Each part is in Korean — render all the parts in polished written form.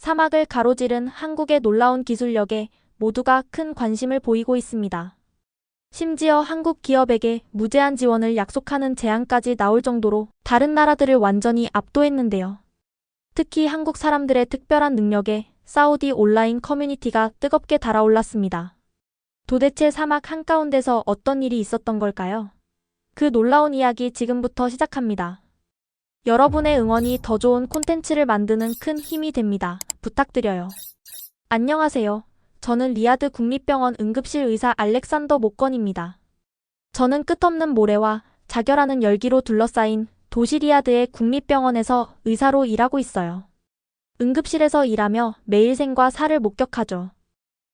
사막을 가로지른 한국의 놀라운 기술력에 모두가 큰 관심을 보이고 있습니다. 심지어 한국 기업에게 무제한 지원을 약속하는 제안까지 나올 정도로 다른 나라들을 완전히 압도했는데요. 특히 한국 사람들의 특별한 능력에 사우디 온라인 커뮤니티가 뜨겁게 달아올랐습니다. 도대체 사막 한가운데서 어떤 일이 있었던 걸까요? 그 놀라운 이야기 지금부터 시작합니다. 여러분의 응원이 더 좋은 콘텐츠를 만드는 큰 힘이 됩니다. 부탁드려요. 안녕하세요. 저는 리야드 국립병원 응급실 의사 알렉산더 목건입니다. 저는 끝없는 모래와 자결하는 열기로 둘러싸인 도시 리야드의 국립병원에서 의사로 일하고 있어요. 응급실에서 일하며 매일 생과 사를 목격하죠.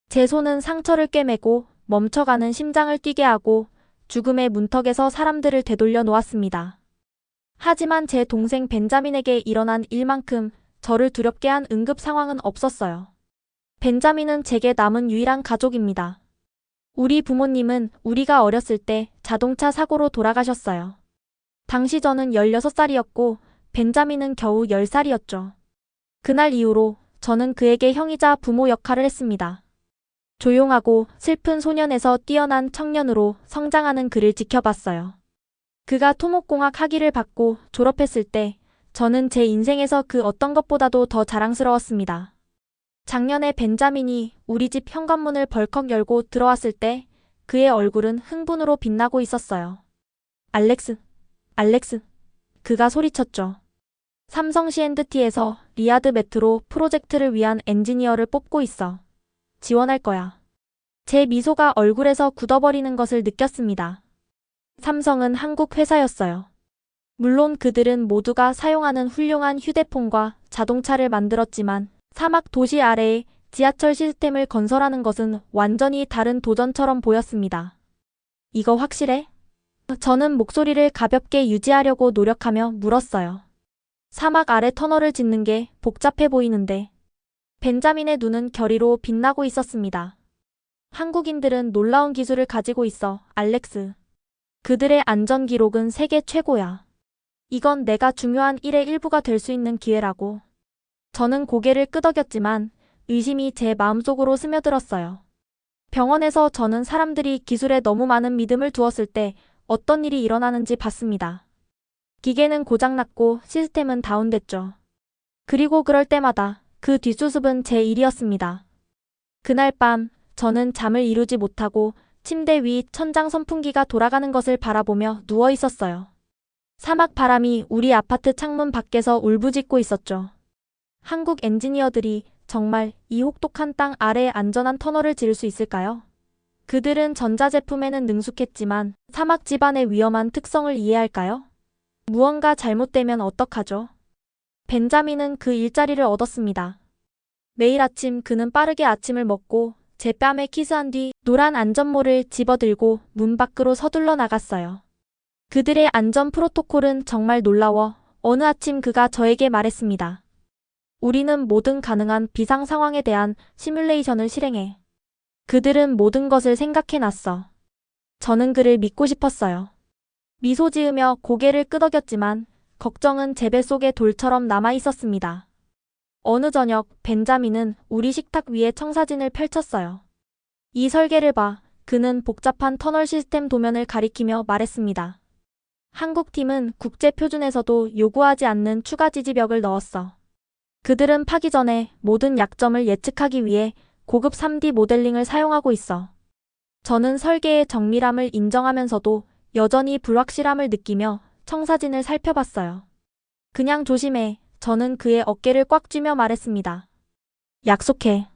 제 손은 상처를 꿰매고 멈춰가는 심장을 뛰게 하고 죽음의 문턱에서 사람들을 되돌려 놓았습니다. 하지만 제 동생 벤자민에게 일어난 일만큼 저를 두렵게 한 응급 상황은 없었어요. 벤자민은 제게 남은 유일한 가족입니다. 우리 부모님은 우리가 어렸을 때 자동차 사고로 돌아가셨어요. 당시 저는 16살이었고 벤자민은 겨우 10살이었죠. 그날 이후로 저는 그에게 형이자 부모 역할을 했습니다. 조용하고 슬픈 소년에서 뛰어난 청년으로 성장하는 그를 지켜봤어요. 그가 토목공학 학위를 받고 졸업했을 때 저는 제 인생에서 그 어떤 것보다도 더 자랑스러웠습니다. 작년에 벤자민이 우리 집 현관문을 벌컥 열고 들어왔을 때 그의 얼굴은 흥분으로 빛나고 있었어요. 알렉스, 알렉스, 그가 소리쳤죠. 삼성 C&T에서 리야드 메트로 프로젝트를 위한 엔지니어를 뽑고 있어. 지원할 거야. 제 미소가 얼굴에서 굳어버리는 것을 느꼈습니다. 삼성은 한국 회사였어요. 물론 그들은 모두가 사용하는 훌륭한 휴대폰과 자동차를 만들었지만 사막 도시 아래에 지하철 시스템을 건설하는 것은 완전히 다른 도전처럼 보였습니다. 이거 확실해? 저는 목소리를 가볍게 유지하려고 노력하며 물었어요. 사막 아래 터널을 짓는 게 복잡해 보이는데. 벤자민의 눈은 결의로 빛나고 있었습니다. 한국인들은 놀라운 기술을 가지고 있어, 알렉스. 그들의 안전 기록은 세계 최고야. 이건 내가 중요한 일의 일부가 될 수 있는 기회라고. 저는 고개를 끄덕였지만 의심이 제 마음속으로 스며들었어요. 병원에서 저는 사람들이 기술에 너무 많은 믿음을 두었을 때 어떤 일이 일어나는지 봤습니다. 기계는 고장났고 시스템은 다운됐죠. 그리고 그럴 때마다 그 뒷수습은 제 일이었습니다. 그날 밤 저는 잠을 이루지 못하고 침대 위 천장 선풍기가 돌아가는 것을 바라보며 누워 있었어요. 사막 바람이 우리 아파트 창문 밖에서 울부짖고 있었죠. 한국 엔지니어들이 정말 이 혹독한 땅 아래에 안전한 터널을 지을 수 있을까요? 그들은 전자제품에는 능숙했지만 사막 집안의 위험한 특성을 이해할까요? 무언가 잘못되면 어떡하죠? 벤자민은 그 일자리를 얻었습니다. 매일 아침 그는 빠르게 아침을 먹고 제 뺨에 키스한 뒤 노란 안전모를 집어들고 문 밖으로 서둘러 나갔어요. 그들의 안전 프로토콜은 정말 놀라워 어느 아침 그가 저에게 말했습니다. 우리는 모든 가능한 비상 상황에 대한 시뮬레이션을 실행해. 그들은 모든 것을 생각해놨어. 저는 그를 믿고 싶었어요. 미소 지으며 고개를 끄덕였지만 걱정은 제 뱃속에 돌처럼 남아있었습니다. 어느 저녁 벤자민은 우리 식탁 위에 청사진을 펼쳤어요. 이 설계를 봐. 그는 복잡한 터널 시스템 도면을 가리키며 말했습니다. 한국 팀은 국제 표준에서도 요구하지 않는 추가 지지벽을 넣었어. 그들은 파기 전에 모든 약점을 예측하기 위해 고급 3D 모델링을 사용하고 있어. 저는 설계의 정밀함을 인정하면서도 여전히 불확실함을 느끼며 청사진을 살펴봤어요. 그냥 조심해. 저는 그의 어깨를 꽉 쥐며 말했습니다. 약속해.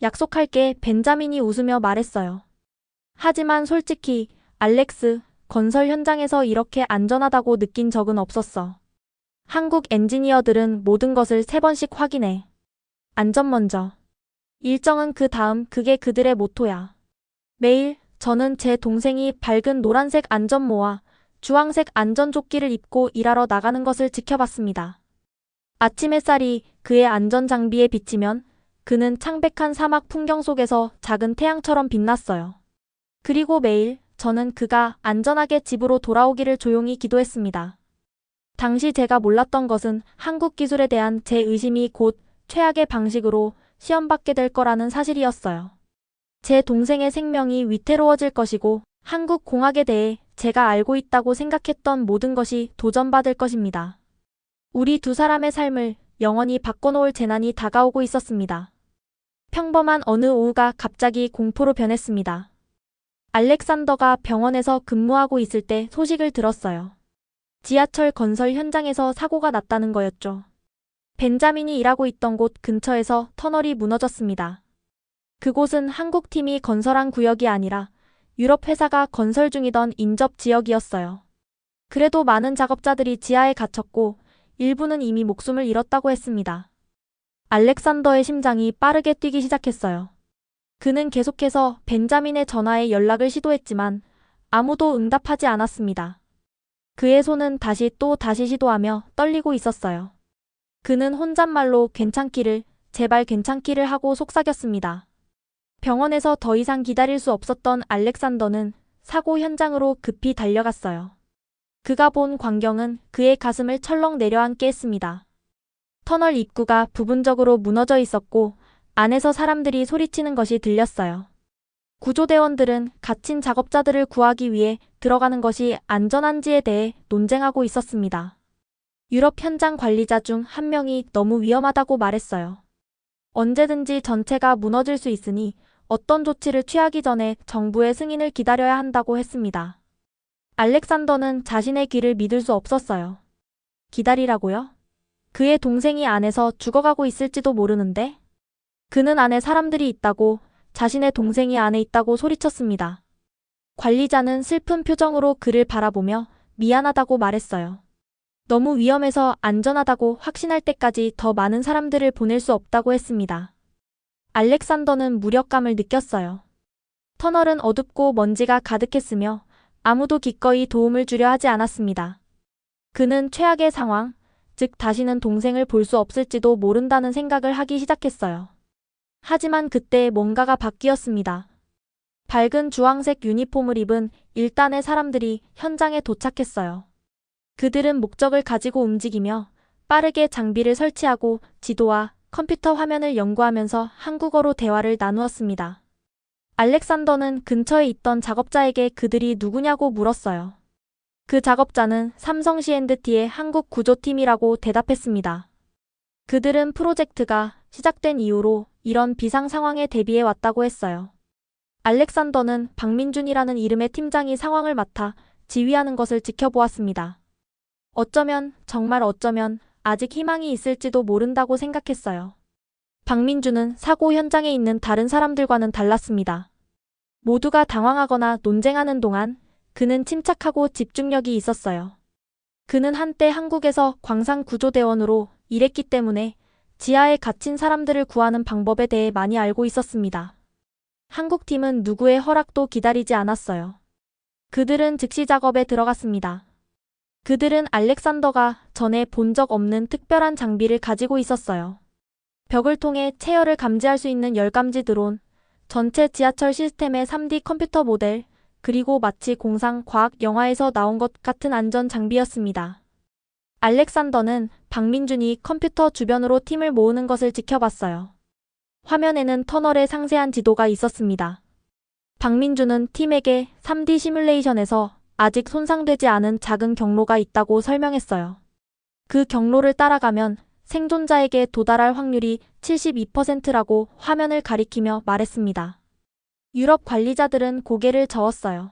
약속할게. 벤자민이 웃으며 말했어요. 하지만 솔직히 알렉스, 건설 현장에서 이렇게 안전하다고 느낀 적은 없었어. 한국 엔지니어들은 모든 것을 3번씩 확인해. 안전 먼저. 일정은 그 다음. 그게 그들의 모토야. 매일 저는 제 동생이 밝은 노란색 안전모와 주황색 안전조끼를 입고 일하러 나가는 것을 지켜봤습니다. 아침 햇살이 그의 안전장비에 비치면 그는 창백한 사막 풍경 속에서 작은 태양처럼 빛났어요. 그리고 매일 저는 그가 안전하게 집으로 돌아오기를 조용히 기도했습니다. 당시 제가 몰랐던 것은 한국 기술에 대한 제 의심이 곧 최악의 방식으로 시험받게 될 거라는 사실이었어요. 제 동생의 생명이 위태로워질 것이고 한국 공학에 대해 제가 알고 있다고 생각했던 모든 것이 도전받을 것입니다. 우리 두 사람의 삶을 영원히 바꿔놓을 재난이 다가오고 있었습니다. 평범한 어느 오후가 갑자기 공포로 변했습니다. 알렉산더가 병원에서 근무하고 있을 때 소식을 들었어요. 지하철 건설 현장에서 사고가 났다는 거였죠. 벤자민이 일하고 있던 곳 근처에서 터널이 무너졌습니다. 그곳은 한국 팀이 건설한 구역이 아니라 유럽 회사가 건설 중이던 인접 지역이었어요. 그래도 많은 작업자들이 지하에 갇혔고 일부는 이미 목숨을 잃었다고 했습니다. 알렉산더의 심장이 빠르게 뛰기 시작했어요. 그는 계속해서 벤자민의 전화에 연락을 시도했지만 아무도 응답하지 않았습니다. 그의 손은 다시 시도하며 떨리고 있었어요. 그는 혼잣말로 괜찮기를, 제발 괜찮기를 하고 속삭였습니다. 병원에서 더 이상 기다릴 수 없었던 알렉산더는 사고 현장으로 급히 달려갔어요. 그가 본 광경은 그의 가슴을 철렁 내려앉게 했습니다. 터널 입구가 부분적으로 무너져 있었고 안에서 사람들이 소리치는 것이 들렸어요. 구조대원들은 갇힌 작업자들을 구하기 위해 들어가는 것이 안전한지에 대해 논쟁하고 있었습니다. 유럽 현장 관리자 중 한 명이 너무 위험하다고 말했어요. 언제든지 전체가 무너질 수 있으니 어떤 조치를 취하기 전에 정부의 승인을 기다려야 한다고 했습니다. 알렉산더는 자신의 귀를 믿을 수 없었어요. 기다리라고요? 그의 동생이 안에서 죽어가고 있을지도 모르는데? 그는 안에 사람들이 있다고, 자신의 동생이 안에 있다고 소리쳤습니다. 관리자는 슬픈 표정으로 그를 바라보며 미안하다고 말했어요. 너무 위험해서 안전하다고 확신할 때까지 더 많은 사람들을 보낼 수 없다고 했습니다. 알렉산더는 무력감을 느꼈어요. 터널은 어둡고 먼지가 가득했으며 아무도 기꺼이 도움을 주려 하지 않았습니다. 그는 최악의 상황, 즉 다시는 동생을 볼 수 없을지도 모른다는 생각을 하기 시작했어요. 하지만 그때 뭔가가 바뀌었습니다. 밝은 주황색 유니폼을 입은 1단의 사람들이 현장에 도착했어요. 그들은 목적을 가지고 움직이며 빠르게 장비를 설치하고 지도와 컴퓨터 화면을 연구하면서 한국어로 대화를 나누었습니다. 알렉산더는 근처에 있던 작업자에게 그들이 누구냐고 물었어요. 그 작업자는 삼성 C&T의 한국 구조팀이라고 대답했습니다. 그들은 프로젝트가 시작된 이후로 이런 비상 상황에 대비해 왔다고 했어요. 알렉산더는 박민준이라는 이름의 팀장이 상황을 맡아 지휘하는 것을 지켜보았습니다. 어쩌면, 정말 어쩌면 아직 희망이 있을지도 모른다고 생각했어요. 박민준은 사고 현장에 있는 다른 사람들과는 달랐습니다. 모두가 당황하거나 논쟁하는 동안 그는 침착하고 집중력이 있었어요. 그는 한때 한국에서 광산 구조대원으로 일했기 때문에 지하에 갇힌 사람들을 구하는 방법에 대해 많이 알고 있었습니다. 한국팀은 누구의 허락도 기다리지 않았어요. 그들은 즉시 작업에 들어갔습니다. 그들은 알렉산더가 전에 본 적 없는 특별한 장비를 가지고 있었어요. 벽을 통해 체열을 감지할 수 있는 열감지 드론, 전체 지하철 시스템의 3D 컴퓨터 모델, 그리고 마치 공상 과학 영화에서 나온 것 같은 안전 장비였습니다. 알렉산더는 박민준이 컴퓨터 주변으로 팀을 모으는 것을 지켜봤어요. 화면에는 터널의 상세한 지도가 있었습니다. 박민준은 팀에게 3D 시뮬레이션에서 아직 손상되지 않은 작은 경로가 있다고 설명했어요. 그 경로를 따라가면 생존자에게 도달할 확률이 72%라고 화면을 가리키며 말했습니다. 유럽 관리자들은 고개를 저었어요.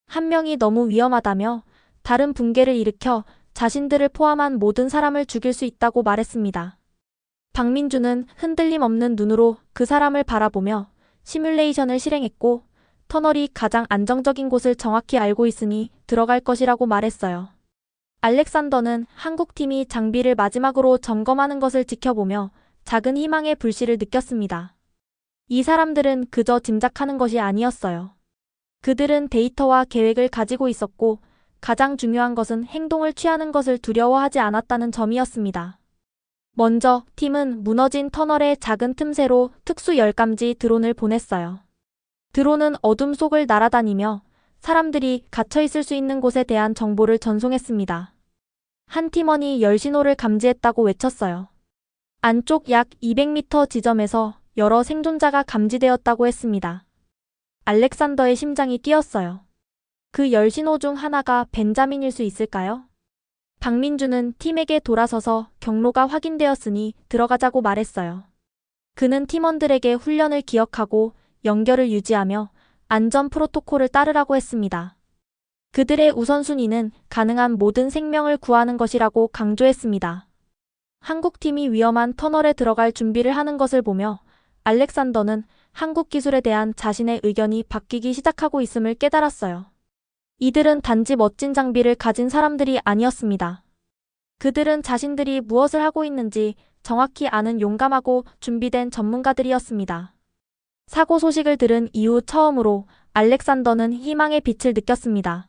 한 명이 너무 위험하다며 다른 붕괴를 일으켜 자신들을 포함한 모든 사람을 죽일 수 있다고 말했습니다. 박민준은 흔들림 없는 눈으로 그 사람을 바라보며 시뮬레이션을 실행했고 터널이 가장 안정적인 곳을 정확히 알고 있으니 들어갈 것이라고 말했어요. 알렉산더는 한국팀이 장비를 마지막으로 점검하는 것을 지켜보며 작은 희망의 불씨를 느꼈습니다. 이 사람들은 그저 짐작하는 것이 아니었어요. 그들은 데이터와 계획을 가지고 있었고 가장 중요한 것은 행동을 취하는 것을 두려워하지 않았다는 점이었습니다. 먼저 팀은 무너진 터널의 작은 틈새로 특수 열감지 드론을 보냈어요. 드론은 어둠 속을 날아다니며 사람들이 갇혀있을 수 있는 곳에 대한 정보를 전송했습니다. 한 팀원이 열 신호를 감지했다고 외쳤어요. 안쪽 약 200m 지점에서 여러 생존자가 감지되었다고 했습니다. 알렉산더의 심장이 뛰었어요. 그 열 신호 중 하나가 벤자민일 수 있을까요? 박민주는 팀에게 돌아서서 경로가 확인되었으니 들어가자고 말했어요. 그는 팀원들에게 훈련을 기억하고 연결을 유지하며 안전 프로토콜을 따르라고 했습니다. 그들의 우선순위는 가능한 모든 생명을 구하는 것이라고 강조했습니다. 한국팀이 위험한 터널에 들어갈 준비를 하는 것을 보며 알렉산더는 한국 기술에 대한 자신의 의견이 바뀌기 시작하고 있음을 깨달았어요. 이들은 단지 멋진 장비를 가진 사람들이 아니었습니다. 그들은 자신들이 무엇을 하고 있는지 정확히 아는 용감하고 준비된 전문가들이었습니다. 사고 소식을 들은 이후 처음으로 알렉산더는 희망의 빛을 느꼈습니다.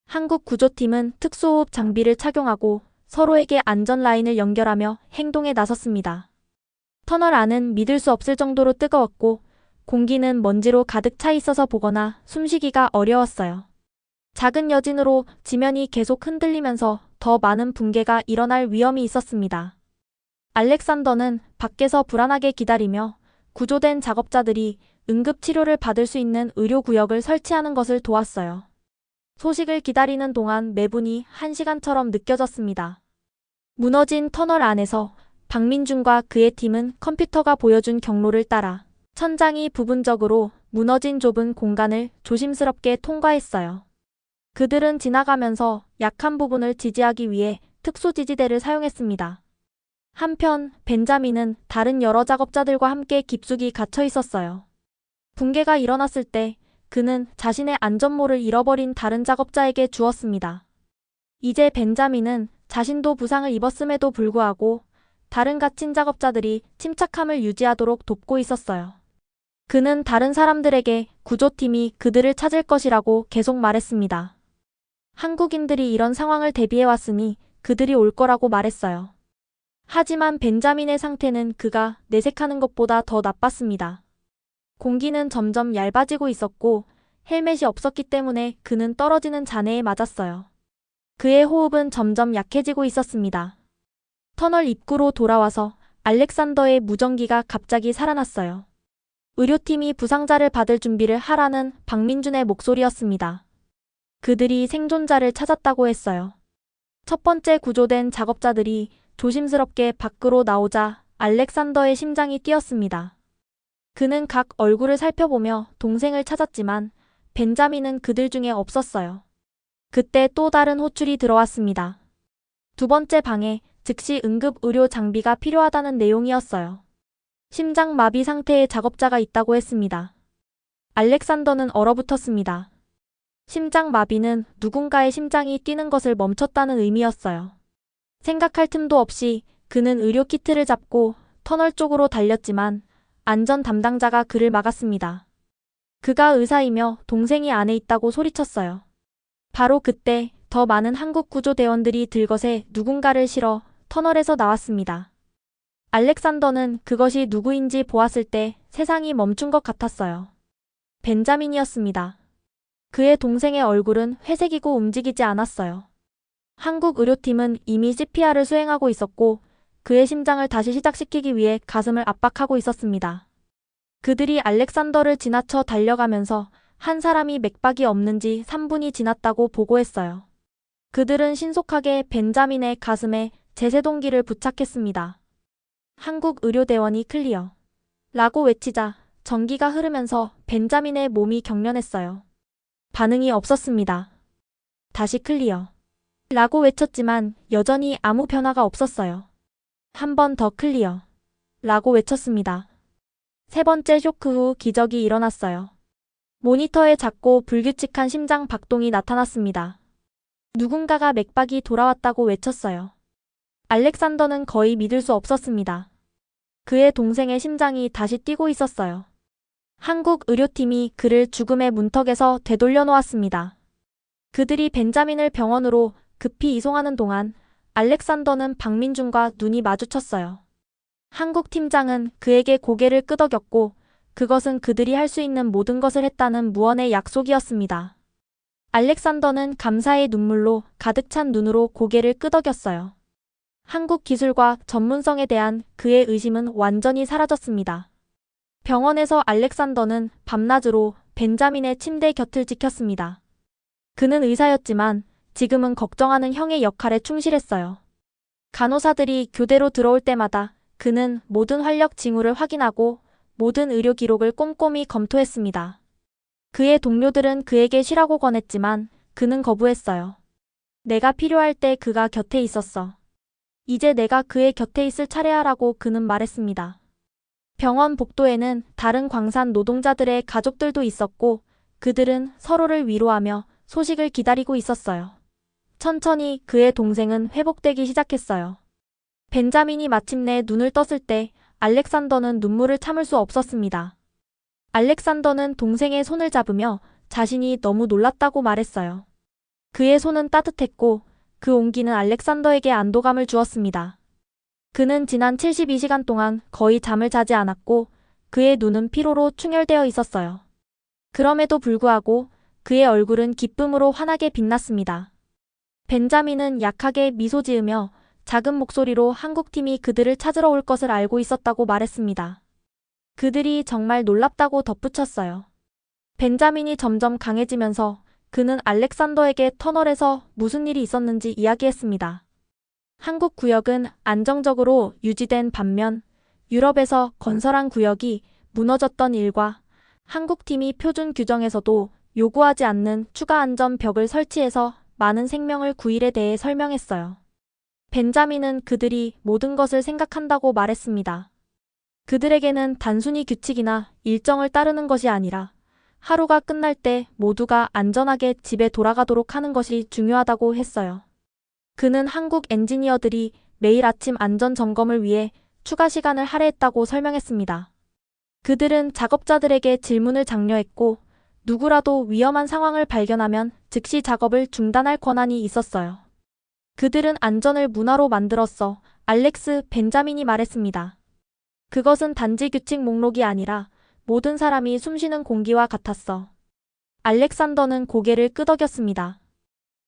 한국 구조팀은 특수호흡 장비를 착용하고 서로에게 안전 라인을 연결하며 행동에 나섰습니다. 터널 안은 믿을 수 없을 정도로 뜨거웠고 공기는 먼지로 가득 차 있어서 보거나 숨쉬기가 어려웠어요. 작은 여진으로 지면이 계속 흔들리면서 더 많은 붕괴가 일어날 위험이 있었습니다. 알렉산더는 밖에서 불안하게 기다리며 구조된 작업자들이 응급치료를 받을 수 있는 의료구역을 설치하는 것을 도왔어요. 소식을 기다리는 동안 매분이 1시간처럼 느껴졌습니다. 무너진 터널 안에서 박민준과 그의 팀은 컴퓨터가 보여준 경로를 따라 천장이 부분적으로 무너진 좁은 공간을 조심스럽게 통과했어요. 그들은 지나가면서 약한 부분을 지지하기 위해 특수지지대를 사용했습니다. 한편 벤자민은 다른 여러 작업자들과 함께 깊숙이 갇혀 있었어요. 붕괴가 일어났을 때 그는 자신의 안전모를 잃어버린 다른 작업자에게 주었습니다. 이제 벤자민은 자신도 부상을 입었음에도 불구하고 다른 갇힌 작업자들이 침착함을 유지하도록 돕고 있었어요. 그는 다른 사람들에게 구조팀이 그들을 찾을 것이라고 계속 말했습니다. 한국인들이 이런 상황을 대비해왔으니 그들이 올 거라고 말했어요. 하지만 벤자민의 상태는 그가 내색하는 것보다 더 나빴습니다. 공기는 점점 얇아지고 있었고 헬멧이 없었기 때문에 그는 떨어지는 잔해에 맞았어요. 그의 호흡은 점점 약해지고 있었습니다. 터널 입구로 돌아와서 알렉산더의 무전기가 갑자기 살아났어요. 의료팀이 부상자를 받을 준비를 하라는 박민준의 목소리였습니다. 그들이 생존자를 찾았다고 했어요. 첫 번째 구조된 작업자들이 조심스럽게 밖으로 나오자 알렉산더의 심장이 뛰었습니다. 그는 각 얼굴을 살펴보며 동생을 찾았지만 벤자민은 그들 중에 없었어요. 그때 또 다른 호출이 들어왔습니다. 두 번째 방에 즉시 응급 의료 장비가 필요하다는 내용이었어요. 심장 마비 상태의 작업자가 있다고 했습니다. 알렉산더는 얼어붙었습니다. 심장 마비는 누군가의 심장이 뛰는 것을 멈췄다는 의미였어요. 생각할 틈도 없이 그는 의료 키트를 잡고 터널 쪽으로 달렸지만 안전 담당자가 그를 막았습니다. 그가 의사이며 동생이 안에 있다고 소리쳤어요. 바로 그때 더 많은 한국 구조대원들이 들것에 누군가를 실어 터널에서 나왔습니다. 알렉산더는 그것이 누구인지 보았을 때 세상이 멈춘 것 같았어요. 벤자민이었습니다. 그의 동생의 얼굴은 회색이고 움직이지 않았어요. 한국 의료팀은 이미 CPR을 수행하고 있었고 그의 심장을 다시 시작시키기 위해 가슴을 압박하고 있었습니다. 그들이 알렉산더를 지나쳐 달려가면서 한 사람이 맥박이 없는지 3분이 지났다고 보고했어요. 그들은 신속하게 벤자민의 가슴에 제세동기를 부착했습니다. 한국 의료대원이 클리어 라고 외치자 전기가 흐르면서 벤자민의 몸이 경련했어요. 반응이 없었습니다. 다시 클리어 라고 외쳤지만 여전히 아무 변화가 없었어요. 한 번 더 클리어 라고 외쳤습니다. 세 번째 쇼크 후 기적이 일어났어요. 모니터에 작고 불규칙한 심장 박동이 나타났습니다. 누군가가 맥박이 돌아왔다고 외쳤어요. 알렉산더는 거의 믿을 수 없었습니다. 그의 동생의 심장이 다시 뛰고 있었어요. 한국 의료팀이 그를 죽음의 문턱에서 되돌려 놓았습니다. 그들이 벤자민을 병원으로 급히 이송하는 동안 알렉산더는 박민준과 눈이 마주쳤어요. 한국 팀장은 그에게 고개를 끄덕였고 그것은 그들이 할 수 있는 모든 것을 했다는 무언의 약속이었습니다. 알렉산더는 감사의 눈물로 가득 찬 눈으로 고개를 끄덕였어요. 한국 기술과 전문성에 대한 그의 의심은 완전히 사라졌습니다. 병원에서 알렉산더는 밤낮으로 벤자민의 침대 곁을 지켰습니다. 그는 의사였지만 지금은 걱정하는 형의 역할에 충실했어요. 간호사들이 교대로 들어올 때마다 그는 모든 활력 징후를 확인하고 모든 의료 기록을 꼼꼼히 검토했습니다. 그의 동료들은 그에게 쉬라고 권했지만 그는 거부했어요. 내가 필요할 때 그가 곁에 있었어. 이제 내가 그의 곁에 있을 차례야라고 그는 말했습니다. 병원 복도에는 다른 광산 노동자들의 가족들도 있었고 그들은 서로를 위로하며 소식을 기다리고 있었어요. 천천히 그의 동생은 회복되기 시작했어요. 벤자민이 마침내 눈을 떴을 때 알렉산더는 눈물을 참을 수 없었습니다. 알렉산더는 동생의 손을 잡으며 자신이 너무 놀랐다고 말했어요. 그의 손은 따뜻했고 그 온기는 알렉산더에게 안도감을 주었습니다. 그는 지난 72시간 동안 거의 잠을 자지 않았고 그의 눈은 피로로 충혈되어 있었어요. 그럼에도 불구하고 그의 얼굴은 기쁨으로 환하게 빛났습니다. 벤자민은 약하게 미소 지으며 작은 목소리로 한국팀이 그들을 찾으러 올 것을 알고 있었다고 말했습니다. 그들이 정말 놀랍다고 덧붙였어요. 벤자민이 점점 강해지면서 그는 알렉산더에게 터널에서 무슨 일이 있었는지 이야기했습니다. 한국 구역은 안정적으로 유지된 반면 유럽에서 건설한 구역이 무너졌던 일과 한국팀이 표준 규정에서도 요구하지 않는 추가 안전 벽을 설치해서 많은 생명을 구일에 대해 설명했어요. 벤자민은 그들이 모든 것을 생각한다고 말했습니다. 그들에게는 단순히 규칙이나 일정을 따르는 것이 아니라 하루가 끝날 때 모두가 안전하게 집에 돌아가도록 하는 것이 중요하다고 했어요. 그는 한국 엔지니어들이 매일 아침 안전 점검을 위해 추가 시간을 할애했다고 설명했습니다. 그들은 작업자들에게 질문을 장려했고 누구라도 위험한 상황을 발견하면 즉시 작업을 중단할 권한이 있었어요. 그들은 안전을 문화로 만들었어. 알렉스 벤자민이 말했습니다. 그것은 단지 규칙 목록이 아니라 모든 사람이 숨쉬는 공기와 같았어. 알렉산더는 고개를 끄덕였습니다.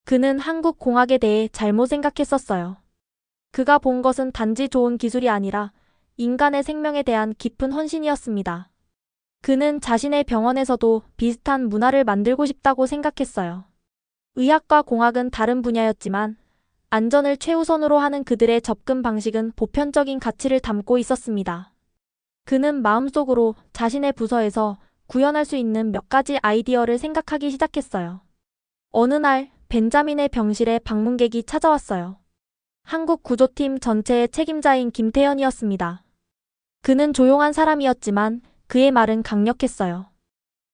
그는 한국 공학에 대해 잘못 생각했었어요. 그가 본 것은 단지 좋은 기술이 아니라 인간의 생명에 대한 깊은 헌신이었습니다. 그는 자신의 병원에서도 비슷한 문화를 만들고 싶다고 생각했어요. 의학과 공학은 다른 분야였지만 안전을 최우선으로 하는 그들의 접근 방식은 보편적인 가치를 담고 있었습니다. 그는 마음속으로 자신의 부서에서 구현할 수 있는 몇 가지 아이디어를 생각하기 시작했어요. 어느 날 벤자민의 병실에 방문객이 찾아왔어요. 한국 구조팀 전체의 책임자인 김태현이었습니다. 그는 조용한 사람이었지만 그의 말은 강력했어요.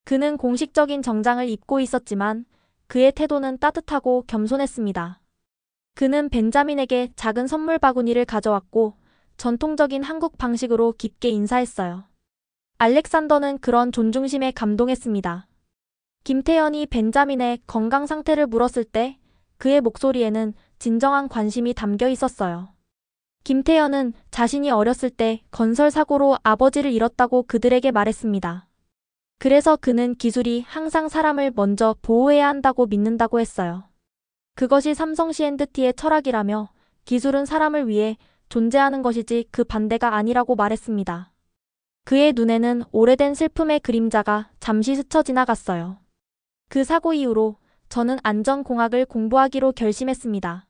그는 공식적인 정장을 입고 있었지만 그의 태도는 따뜻하고 겸손했습니다. 그는 벤자민에게 작은 선물 바구니를 가져왔고 전통적인 한국 방식으로 깊게 인사했어요. 알렉산더는 그런 존중심에 감동했습니다. 김태현이 벤자민의 건강 상태를 물었을 때 그의 목소리에는 진정한 관심이 담겨 있었어요. 김태현은 자신이 어렸을 때 건설 사고로 아버지를 잃었다고 그들에게 말했습니다. 그래서 그는 기술이 항상 사람을 먼저 보호해야 한다고 믿는다고 했어요. 그것이 삼성 C&T의 철학이라며 기술은 사람을 위해 존재하는 것이지 그 반대가 아니라고 말했습니다. 그의 눈에는 오래된 슬픔의 그림자가 잠시 스쳐 지나갔어요. 그 사고 이후로 저는 안전공학을 공부하기로 결심했습니다.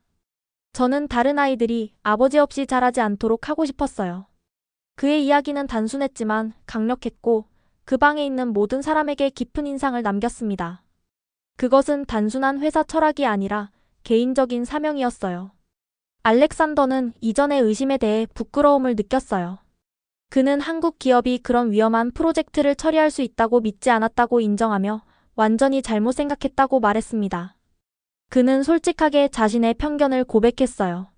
저는 다른 아이들이 아버지 없이 자라지 않도록 하고 싶었어요. 그의 이야기는 단순했지만 강력했고 그 방에 있는 모든 사람에게 깊은 인상을 남겼습니다. 그것은 단순한 회사 철학이 아니라 개인적인 사명이었어요. 알렉산더는 이전의 의심에 대해 부끄러움을 느꼈어요. 그는 한국 기업이 그런 위험한 프로젝트를 처리할 수 있다고 믿지 않았다고 인정하며 완전히 잘못 생각했다고 말했습니다. 그는 솔직하게 자신의 편견을 고백했어요.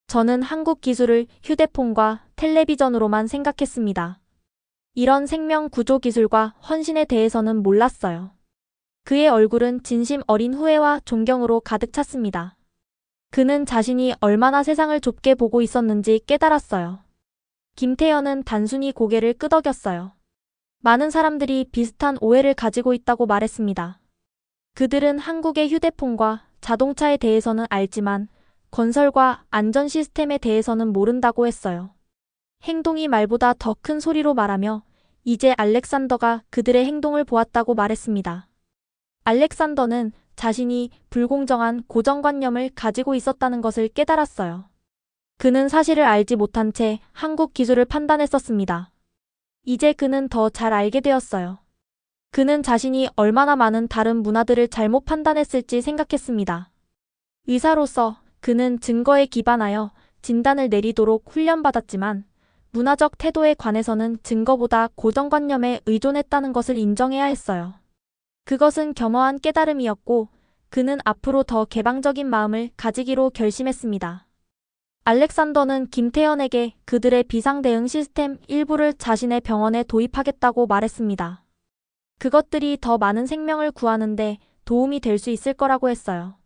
저는 한국 기술을 휴대폰과 텔레비전으로만 생각했습니다. 이런 생명 구조 기술과 헌신에 대해서는 몰랐어요. 그의 얼굴은 진심 어린 후회와 존경으로 가득 찼습니다. 그는 자신이 얼마나 세상을 좁게 보고 있었는지 깨달았어요. 김태현은 단순히 고개를 끄덕였어요. 많은 사람들이 비슷한 오해를 가지고 있다고 말했습니다. 그들은 한국의 휴대폰과 자동차에 대해서는 알지만 건설과 안전 시스템에 대해서는 모른다고 했어요. 행동이 말보다 더 큰 소리로 말하며 이제 알렉산더가 그들의 행동을 보았다고 말했습니다. 알렉산더는 자신이 불공정한 고정관념을 가지고 있었다는 것을 깨달았어요. 그는 사실을 알지 못한 채 한국 기술을 판단했었습니다. 이제 그는 더 잘 알게 되었어요. 그는 자신이 얼마나 많은 다른 문화들을 잘못 판단했을지 생각했습니다. 의사로서 그는 증거에 기반하여 진단을 내리도록 훈련받았지만 문화적 태도에 관해서는 증거보다 고정관념에 의존했다는 것을 인정해야 했어요. 그것은 겸허한 깨달음이었고 그는 앞으로 더 개방적인 마음을 가지기로 결심했습니다. 알렉산더는 김태현에게 그들의 비상대응 시스템 일부를 자신의 병원에 도입하겠다고 말했습니다. 그것들이 더 많은 생명을 구하는데 도움이 될 수 있을 거라고 했어요.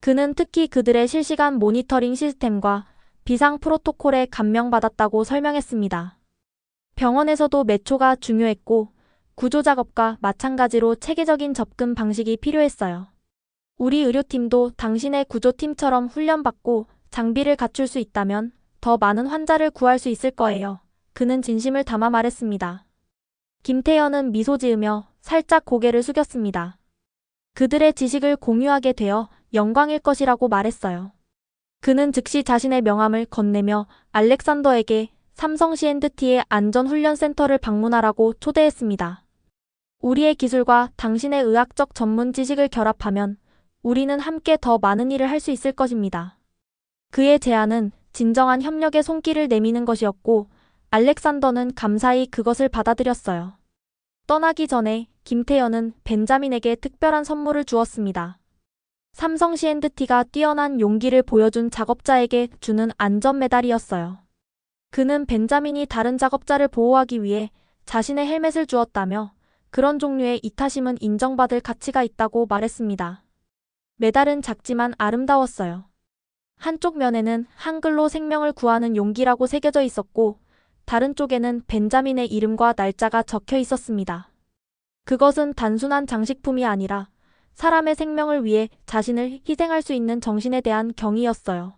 그는 특히 그들의 실시간 모니터링 시스템과 비상 프로토콜에 감명받았다고 설명했습니다. 병원에서도 매초가 중요했고 구조작업과 마찬가지로 체계적인 접근 방식이 필요했어요. 우리 의료팀도 당신의 구조팀처럼 훈련받고 장비를 갖출 수 있다면 더 많은 환자를 구할 수 있을 거예요. 그는 진심을 담아 말했습니다. 김태현은 미소 지으며 살짝 고개를 숙였습니다. 그들의 지식을 공유하게 되어 영광일 것이라고 말했어요. 그는 즉시 자신의 명함을 건네며 알렉산더에게 삼성 C&T의 안전훈련센터를 방문하라고 초대했습니다. 우리의 기술과 당신의 의학적 전문 지식을 결합하면 우리는 함께 더 많은 일을 할 수 있을 것입니다. 그의 제안은 진정한 협력의 손길을 내미는 것이었고 알렉산더는 감사히 그것을 받아들였어요. 떠나기 전에 김태현은 벤자민에게 특별한 선물을 주었습니다. 삼성 C&T가 뛰어난 용기를 보여준 작업자에게 주는 안전 메달이었어요. 그는 벤자민이 다른 작업자를 보호하기 위해 자신의 헬멧을 주었다며 그런 종류의 이타심은 인정받을 가치가 있다고 말했습니다. 메달은 작지만 아름다웠어요. 한쪽 면에는 한글로 생명을 구하는 용기라고 새겨져 있었고 다른 쪽에는 벤자민의 이름과 날짜가 적혀 있었습니다. 그것은 단순한 장식품이 아니라 사람의 생명을 위해 자신을 희생할 수 있는 정신에 대한 경의였어요.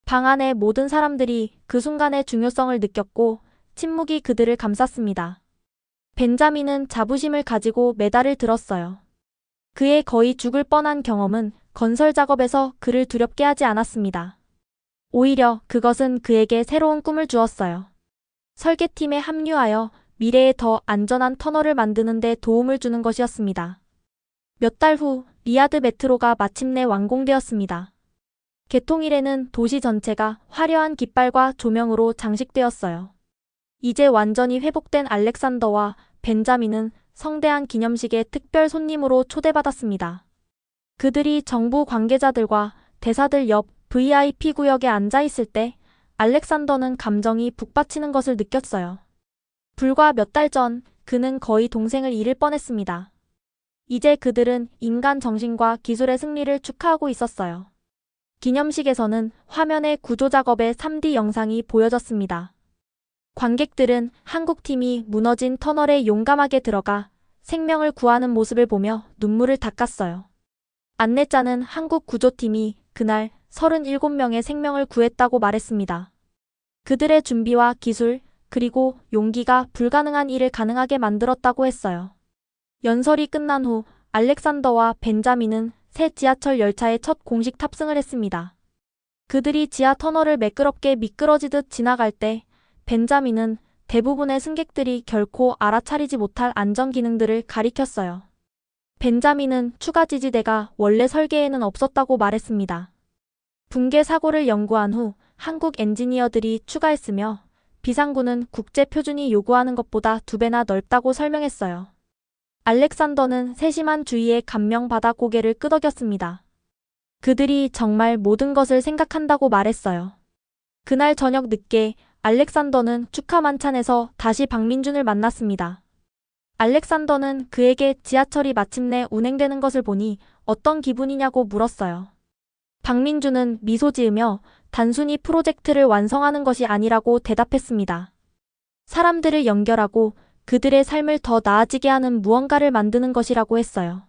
방 안의 모든 사람들이 그 순간의 중요성을 느꼈고 침묵이 그들을 감쌌습니다. 벤자민은 자부심을 가지고 메달을 들었어요. 그의 거의 죽을 뻔한 경험은 건설 작업에서 그를 두렵게 하지 않았습니다. 오히려 그것은 그에게 새로운 꿈을 주었어요. 설계팀에 합류하여 미래에 더 안전한 터널을 만드는 데 도움을 주는 것이었습니다. 몇 달 후 리야드 메트로가 마침내 완공되었습니다. 개통일에는 도시 전체가 화려한 깃발과 조명으로 장식되었어요. 이제 완전히 회복된 알렉산더와 벤자민은 성대한 기념식의 특별 손님으로 초대받았습니다. 그들이 정부 관계자들과 대사들 옆 VIP 구역에 앉아 있을 때 알렉산더는 감정이 북받치는 것을 느꼈어요. 불과 몇 달 전 그는 거의 동생을 잃을 뻔했습니다. 이제 그들은 인간 정신과 기술의 승리를 축하하고 있었어요. 기념식에서는 화면에 구조작업의 3D 영상이 보여졌습니다. 관객들은 한국팀이 무너진 터널에 용감하게 들어가 생명을 구하는 모습을 보며 눈물을 닦았어요. 안내자는 한국 구조팀이 그날 37명의 생명을 구했다고 말했습니다. 그들의 준비와 기술, 그리고 용기가 불가능한 일을 가능하게 만들었다고 했어요. 연설이 끝난 후 알렉산더와 벤자민은 새 지하철 열차에 첫 공식 탑승을 했습니다. 그들이 지하 터널을 매끄럽게 미끄러지듯 지나갈 때 벤자민은 대부분의 승객들이 결코 알아차리지 못할 안전 기능들을 가리켰어요. 벤자민은 추가 지지대가 원래 설계에는 없었다고 말했습니다. 붕괴 사고를 연구한 후 한국 엔지니어들이 추가했으며 비상구는 국제 표준이 요구하는 것보다 2배나 넓다고 설명했어요. 알렉산더는 세심한 주의에 감명받아 고개를 끄덕였습니다. 그들이 정말 모든 것을 생각한다고 말했어요. 그날 저녁 늦게 알렉산더는 축하 만찬에서 다시 박민준을 만났습니다. 알렉산더는 그에게 지하철이 마침내 운행되는 것을 보니 어떤 기분이냐고 물었어요. 박민준은 미소 지으며 단순히 프로젝트를 완성하는 것이 아니라고 대답했습니다. 사람들을 연결하고 그들의 삶을 더 나아지게 하는 무언가를 만드는 것이라고 했어요.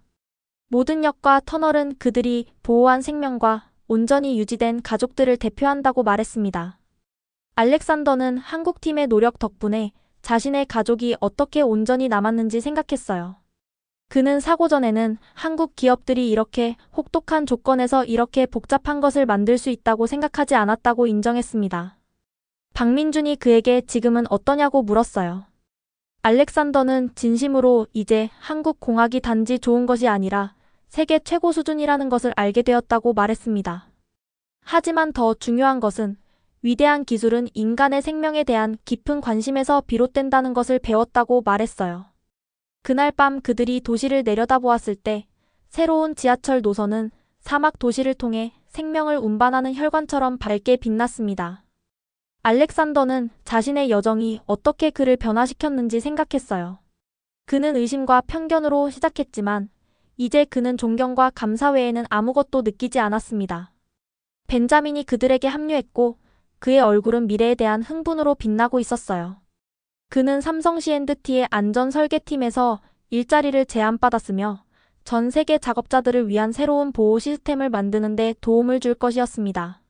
모든 역과 터널은 그들이 보호한 생명과 온전히 유지된 가족들을 대표한다고 말했습니다. 알렉산더는 한국팀의 노력 덕분에 자신의 가족이 어떻게 온전히 남았는지 생각했어요. 그는 사고 전에는 한국 기업들이 이렇게 혹독한 조건에서 이렇게 복잡한 것을 만들 수 있다고 생각하지 않았다고 인정했습니다. 박민준이 그에게 지금은 어떠냐고 물었어요. 알렉산더는 진심으로 이제 한국 공학이 단지 좋은 것이 아니라 세계 최고 수준이라는 것을 알게 되었다고 말했습니다. 하지만 더 중요한 것은 위대한 기술은 인간의 생명에 대한 깊은 관심에서 비롯된다는 것을 배웠다고 말했어요. 그날 밤 그들이 도시를 내려다보았을 때 새로운 지하철 노선은 사막 도시를 통해 생명을 운반하는 혈관처럼 밝게 빛났습니다. 알렉산더는 자신의 여정이 어떻게 그를 변화시켰는지 생각했어요. 그는 의심과 편견으로 시작했지만 이제 그는 존경과 감사 외에는 아무것도 느끼지 않았습니다. 벤자민이 그들에게 합류했고 그의 얼굴은 미래에 대한 흥분으로 빛나고 있었어요. 그는 삼성 C&T의 안전 설계팀에서 일자리를 제안받았으며 전 세계 작업자들을 위한 새로운 보호 시스템을 만드는 데 도움을 줄 것이었습니다.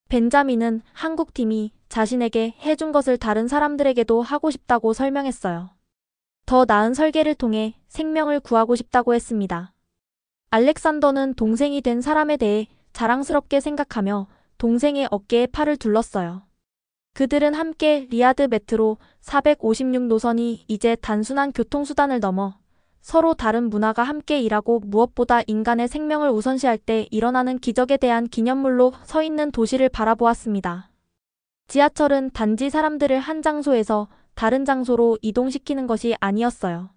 벤자민은 한국팀이 자신에게 해준 것을 다른 사람들에게도 하고 싶다고 설명했어요. 더 나은 설계를 통해 생명을 구하고 싶다고 했습니다. 알렉산더는 동생이 된 사람에 대해 자랑스럽게 생각하며 동생의 어깨에 팔을 둘렀어요. 그들은 함께 리야드 메트로 456 노선이 이제 단순한 교통수단을 넘어 서로 다른 문화가 함께 일하고 무엇보다 인간의 생명을 우선시할 때 일어나는 기적에 대한 기념물로 서 있는 도시를 바라보았습니다. 지하철은 단지 사람들을 한 장소에서 다른 장소로 이동시키는 것이 아니었어요.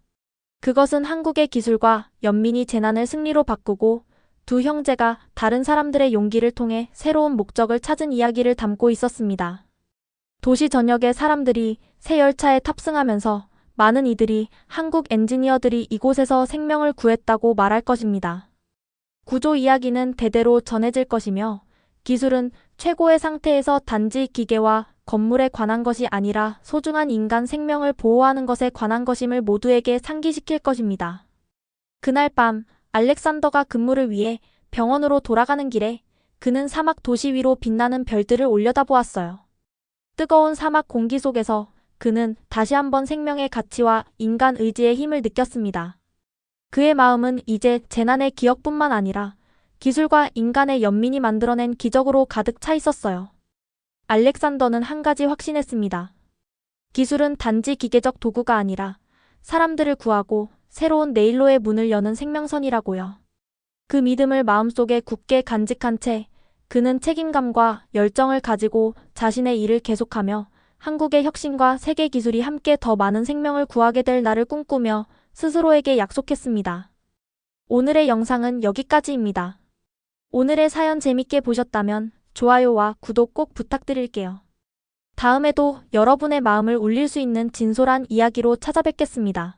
그것은 한국의 기술과 연민이 재난을 승리로 바꾸고 두 형제가 다른 사람들의 용기를 통해 새로운 목적을 찾은 이야기를 담고 있었습니다. 도시 전역의 사람들이 새 열차에 탑승하면서 많은 이들이 한국 엔지니어들이 이곳에서 생명을 구했다고 말할 것입니다. 구조 이야기는 대대로 전해질 것이며 기술은 최고의 상태에서 단지 기계와 건물에 관한 것이 아니라 소중한 인간 생명을 보호하는 것에 관한 것임을 모두에게 상기시킬 것입니다. 그날 밤 알렉산더가 근무를 위해 병원으로 돌아가는 길에 그는 사막 도시 위로 빛나는 별들을 올려다보았어요. 뜨거운 사막 공기 속에서 그는 다시 한번 생명의 가치와 인간 의지의 힘을 느꼈습니다. 그의 마음은 이제 재난의 기억뿐만 아니라 기술과 인간의 연민이 만들어낸 기적으로 가득 차 있었어요. 알렉산더는 한 가지 확신했습니다. 기술은 단지 기계적 도구가 아니라 사람들을 구하고 새로운 내일로의 문을 여는 생명선이라고요. 그 믿음을 마음속에 굳게 간직한 채 그는 책임감과 열정을 가지고 자신의 일을 계속하며 한국의 혁신과 세계 기술이 함께 더 많은 생명을 구하게 될 날을 꿈꾸며 스스로에게 약속했습니다. 오늘의 영상은 여기까지입니다. 오늘의 사연 재밌게 보셨다면 좋아요와 구독 꼭 부탁드릴게요. 다음에도 여러분의 마음을 울릴 수 있는 진솔한 이야기로 찾아뵙겠습니다.